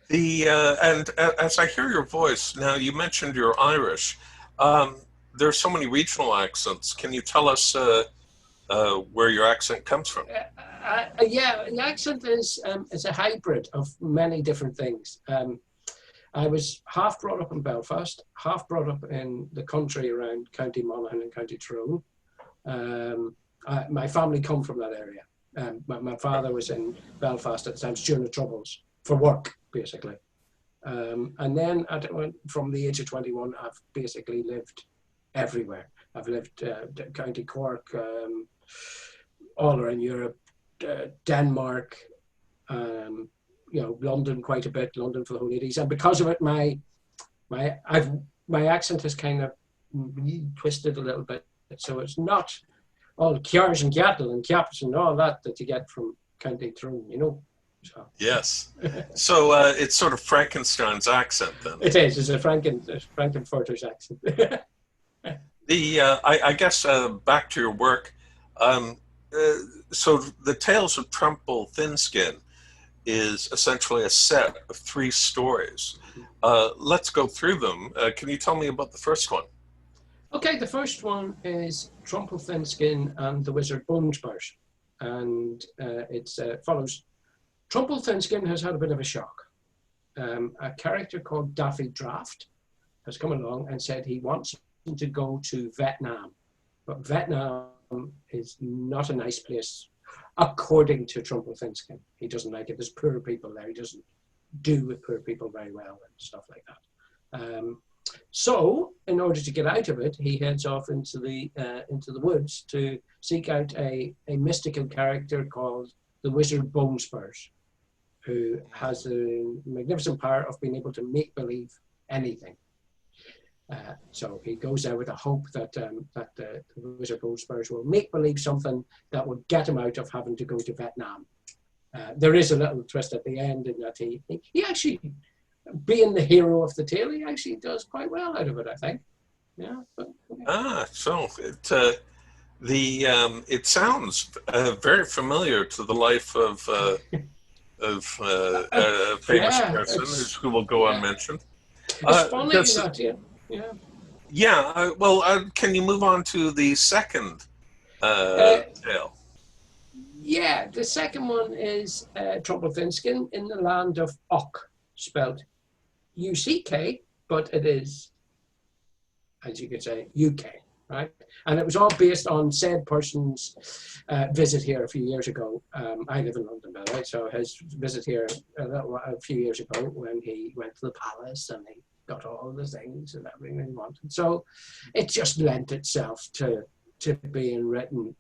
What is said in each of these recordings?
As I hear your voice now, you mentioned you're Irish. Um, there's so many regional accents. Can you tell us where your accent comes from? Yeah, the accent is a hybrid of many different things. I was half brought up in Belfast, half brought up in the country around County Monaghan and County Tyrone. My family come from that area. My father was in Belfast at the time during the Troubles for work, basically. And then from the age of 21, I've basically lived everywhere. I've lived County Cork, all around Europe, Denmark, London quite a bit, London for the whole 80s. And because of it, my accent has kind of twisted a little bit. So it's not all Kiars and Cattle and Caps and all that you get from County Tyrone. So. Yes. So it's sort of Frankenstein's accent then. It is. It's a Frankenfurter's accent. I guess back to your work. So the Tales of Trumplethinskin is essentially a set of 3 stories. Let's go through them. Can you tell me about the first one? Okay, the first one is Trumplethinskin and the Wizard Bonespurs. And it follows. Trumplethinskin has had a bit of a shock. A character called Daffy Draft has come along and said he wants him to go to Vietnam. But Vietnam is not a nice place, according to Trumplethinskin. He doesn't like it. There's poor people there. He doesn't do with poor people very well and stuff like that. So, in order to get out of it, he heads off into the woods to seek out a mystical character called the Wizard Bonespurs, who has the magnificent power of being able to make believe anything. So he goes there with a hope that the Wizard Bonespurs will make believe something that would get him out of having to go to Vietnam. There is a little twist at the end in that he actually, being the hero of the tale, he actually does quite well out of it, I think. Yeah. So it sounds very familiar to the life of a famous person who will go unmentioned. It's funny that, yeah. Yeah. Well, can you move on to the second tale? Yeah, the second one is Trumplethinskin in the land of Uck, spelled UCK, but it is, as you could say, UK, right? And it was all based on said person's visit here a few years ago. I live in London, by the way, so his visit here a few years ago when he went to the palace and he got all the things and everything he wanted. So it just lent itself to being written.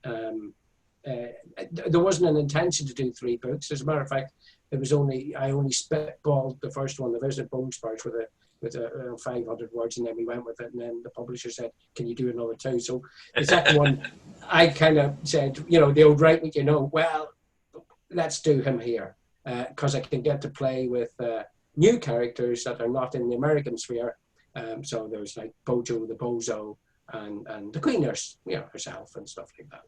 There wasn't an intention to do 3 books. As a matter of fact, I only spitballed the first one, The Wizard Bonespurs, with 500 words, and then we went with it, and then the publisher said, can you do another 2? So the second one, I kind of said, the old right, well, let's do him here, because I can get to play with new characters that are not in the American sphere. So there's like Bojo the Bozo and the Queen Nurse, herself and stuff like that.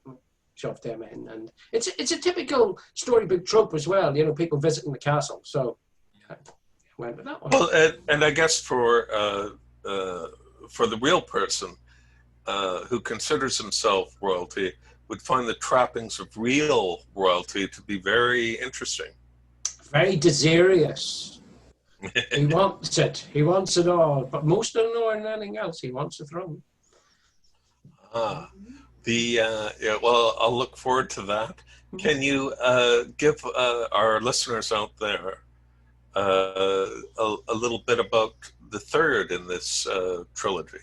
Shove them in, and it's a typical storybook trope as well. People visiting the castle. So I went with that one. Well, and I guess for the real person who considers himself royalty would find the trappings of real royalty to be very interesting. Very desirous. He wants it. He wants it all. But most don't know anything else. He wants the throne. Well, I'll look forward to that. Can you give our listeners out there a little bit about the third in this trilogy?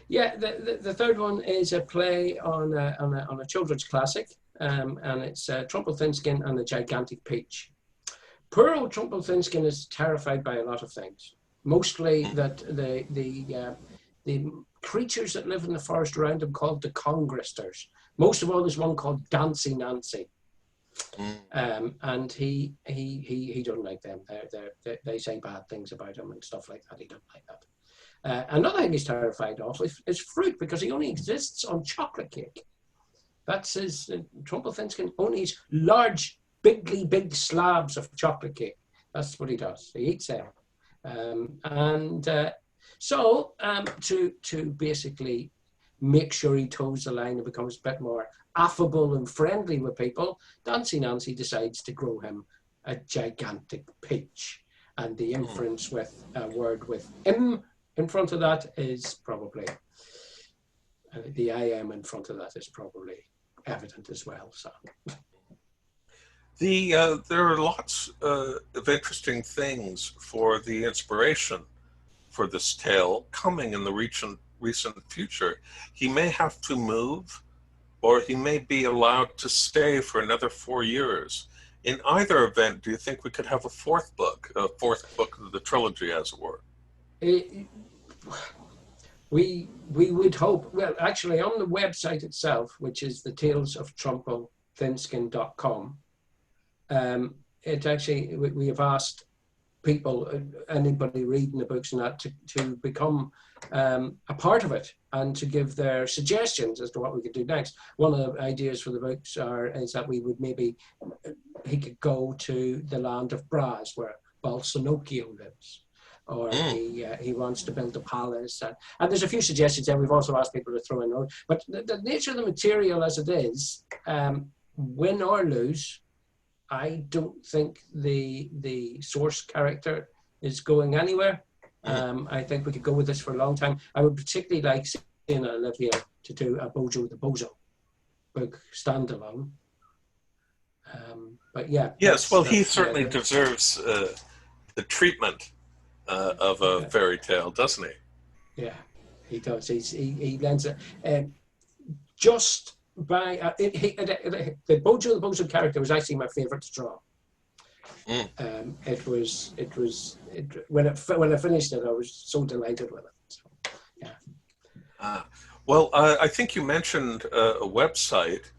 Yeah, the third one is a play on a children's classic, and it's Trumplethinskin and the Gigantic Peach. Poor old Trumplethinskin is terrified by a lot of things, mostly that the creatures that live in the forest around him called the Congristers. Most of all, there's one called Dancy Nancy. And he doesn't like them. They say bad things about him and stuff like that. He doesn't like that. Another thing he's terrified of is fruit, because he only exists on chocolate cake. That's his Trumplethinskin only eats large, big slabs of chocolate cake. That's what he does. He eats ale. To basically make sure he toes the line and becomes a bit more affable and friendly with people, Dancy Nancy decides to grow him a gigantic peach. And the inference with a word with M in front of that is probably, the IM in front of that is probably evident as well. So. There are lots of interesting things for the inspiration for this tale coming in the recent future. He may have to move, or he may be allowed to stay for another 4 years. In either event, do you think we could have a fourth book of the trilogy, as it were? We would hope. Well, actually, on the website itself, which is the Tales of Trumplethinskin.com, it actually, we have asked people, anybody reading the books and that, to become a part of it and to give their suggestions as to what we could do next. One of the ideas for the books is that we would maybe, he could go to the land of Braz, where Balsanocchio lives, or he wants to build a palace. And there's a few suggestions there. We've also asked people to throw in those. But the nature of the material as it is, win or lose, I don't think the source character is going anywhere. I think we could go with this for a long time. I would particularly like seeing Olivia to do a Bojo the Bozo book standalone. But yeah. Yes, well, he certainly deserves the treatment of a fairy tale, doesn't he? Yeah, he does. He lends it. Just by the Bojo the Bozo character was actually my favourite to draw. When I finished it, I was so delighted with it. So, yeah. Well, I think you mentioned a website.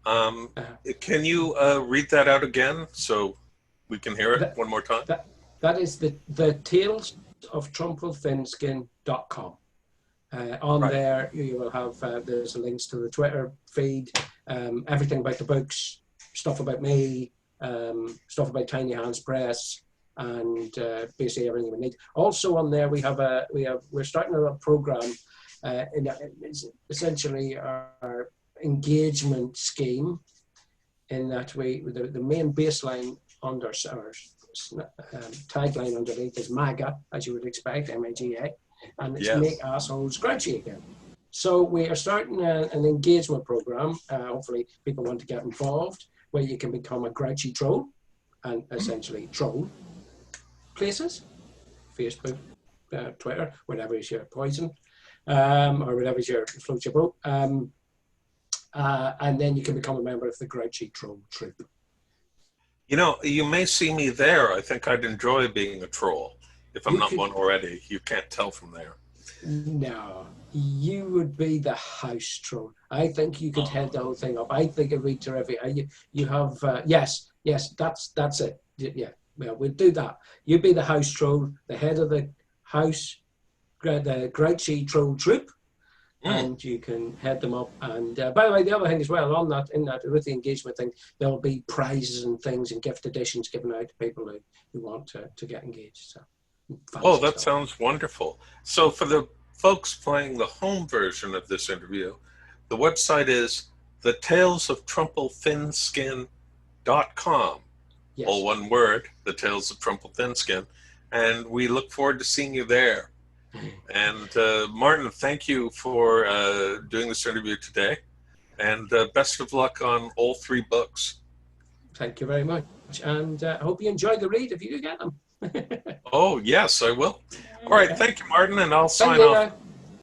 Can you read that out again so we can hear it one more time? That is the Tales of Trumplethinskin.com. There you will have there's links to the Twitter feed, everything about the books, stuff about me, stuff about Tiny Hands Press, and basically everything we need. Also on there we're starting a program, it's essentially our engagement scheme, in that the main baseline under our tagline underneath is MAGA, as you would expect, MAGA. And it's Make Assholes Grouchy Again. So we are starting an engagement program. Hopefully people want to get involved, where you can become a grouchy troll and essentially troll places, Facebook, Twitter, whatever is your poison, or whatever is your floats your boat. And then you can become a member of the Grouchy Troll Troop. You know, you may see me there. I think I'd enjoy being a troll. If I'm not one already, you can't tell from there. No, you would be the house troll. I think you could head the whole thing up. I think it'd be terrific. You have yes, that's it. Yeah, well, we'll do that. You'd be the house troll, the head of the house, the Grouchy Troll Troop, and you can head them up. And by the way, the other thing as well, in that with the engagement thing, there'll be prizes and things and gift editions given out to people who want to get engaged. So. That sounds wonderful. So for the folks playing the home version of this interview, the website is the Tales of Trumplethinskin.com. Yes. All one word, the Tales of Trumplethinskin. And we look forward to seeing you there. And Martin, thank you for doing this interview today. And best of luck on all 3 books. Thank you very much. And I hope you enjoy the read if you do get them. Oh, yes, I will. All right. Thank you, Martin. And I'll sign off.